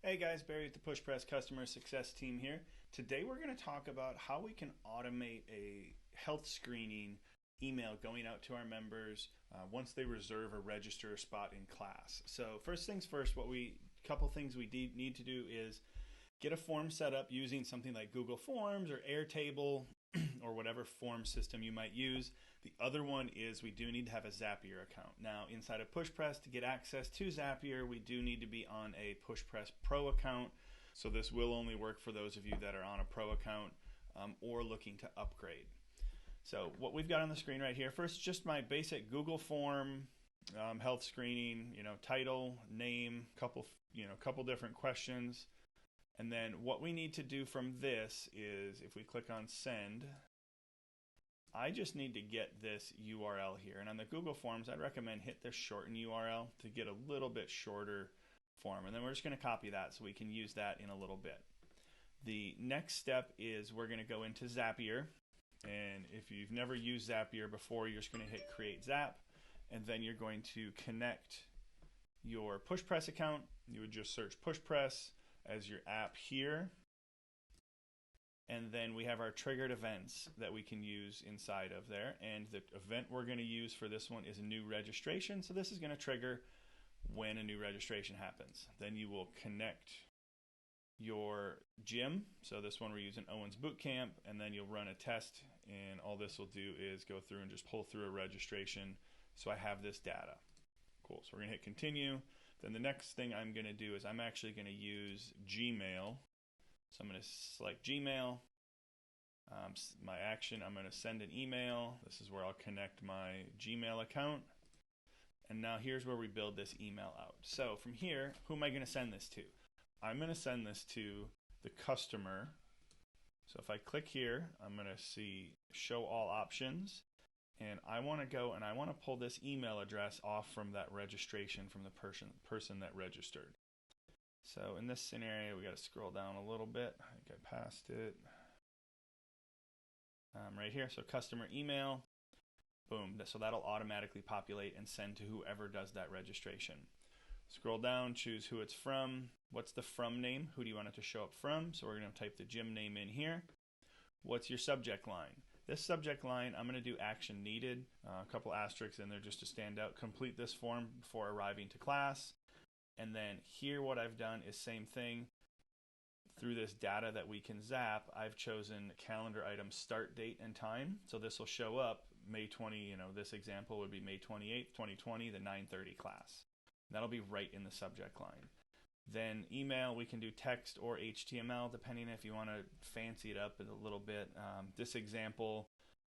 Hey guys, Barry with the PushPress Customer Success Team here. Today we're going to talk about how we can automate a health screening email going out to our members once they reserve or register a spot in class. So first things first, couple things we need to do is get a form set up using something like Google Forms or Airtable or whatever form system you might use. The other one is we do need to have a Zapier account. Now inside of PushPress, to get access to Zapier, we do need to be on a PushPress Pro account. So this will only work for those of you that are on a Pro account or looking to upgrade. So what we've got on the screen right here, first just my basic Google form, health screening, title, name, couple different questions. And then what we need to do from this is if we click on send, I just need to get this URL here. And on the Google Forms, I'd recommend hit the shorten URL to get a little bit shorter form. And then we're just going to copy that so we can use that in a little bit. The next step is we're going to go into Zapier. And if you've never used Zapier before, you're just going to hit create Zap. And then you're going to connect your PushPress account. You would just search PushPress as your app here. And then we have our triggered events that we can use inside of there. And the event we're going to use for this one is a new registration. So this is going to trigger when a new registration happens. Then you will connect your gym. So this one we're using Owen's Bootcamp, and then you'll run a test. And all this will do is go through and just pull through a registration. So I have this data. Cool. So we're going to hit continue. Then the next thing I'm going to do is I'm actually going to use Gmail. So I'm going to select Gmail. My action, I'm going to send an email. This is where I'll connect my Gmail account. And now here's where we build this email out. So from here, who am I going to send this to? I'm going to send this to the customer. So if I click here, I'm going to see show all options. And I want to go and I want to pull this email address off from that registration from the person that registered. So in this scenario, we got to scroll down a little bit. I think I passed it. Right here, so customer email, boom. So that'll automatically populate and send to whoever does that registration. Scroll down, choose who it's from. What's the from name? Who do you want it to show up from? So we're going to type the gym name in here. What's your subject line? This subject line, I'm going to do action needed, a couple asterisks in there just to stand out. Complete this form before arriving to class. And then here what I've done is same thing. Through this data that we can zap, I've chosen calendar item start date and time. So this will show up May 20, this example would be May 28th, 2020, the 9:30 class. That'll be right in the subject line. Then email, we can do text or HTML, depending if you want to fancy it up a little bit. This example,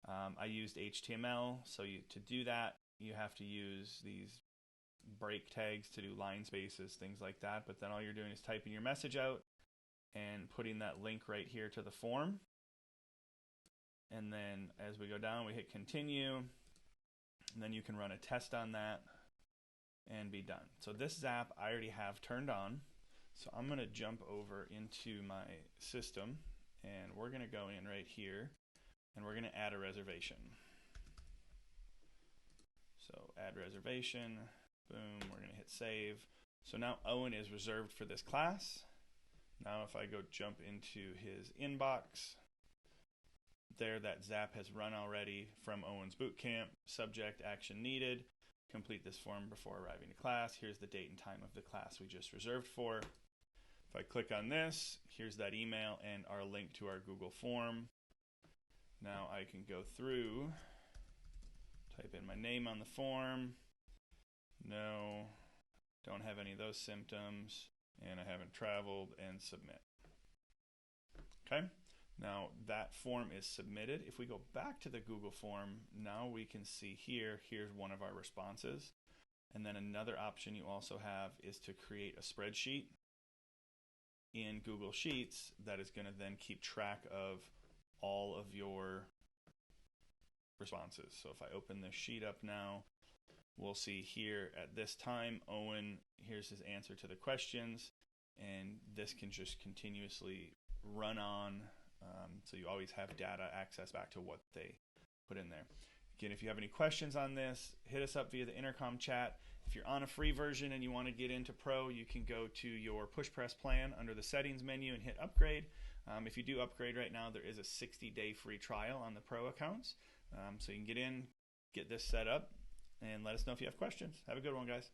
I used HTML. So to do that, you have to use these break tags to do line spaces, things like that. But then all you're doing is typing your message out and putting that link right here to the form. And then as we go down, we hit continue. And then you can run a test on that and be done. So this Zap I already have turned on. So I'm going to jump over into my system and we're going to go in right here and we're going to add a reservation. So add reservation, boom, we're going to hit save. So now Owen is reserved for this class. Now if I go jump into his inbox, there that Zap has run already from Owen's Bootcamp, subject action needed. Complete this form before arriving to class. Here's the date and time of the class we just reserved for. If I click on this, here's that email and our link to our Google form. Now I can go through, type in my name on the form. No, don't have any of those symptoms, and I haven't traveled, and submit. Okay. Now that form is submitted. If we go back to the Google form, now we can see here's one of our responses. And then another option you also have is to create a spreadsheet in Google Sheets that is going to then keep track of all of your responses. So if I open this sheet up now, we'll see here at this time, Owen, here's his answer to the questions. And this can just continuously run on. So you always have data access back to what they put in there. Again, if you have any questions on this, hit us up via the intercom chat. If you're on a free version and you want to get into Pro, you can go to your PushPress plan under the settings menu and hit upgrade. If you do upgrade right now, there is a 60-day free trial on the Pro accounts. So you can get in, get this set up, and let us know if you have questions. Have a good one, guys.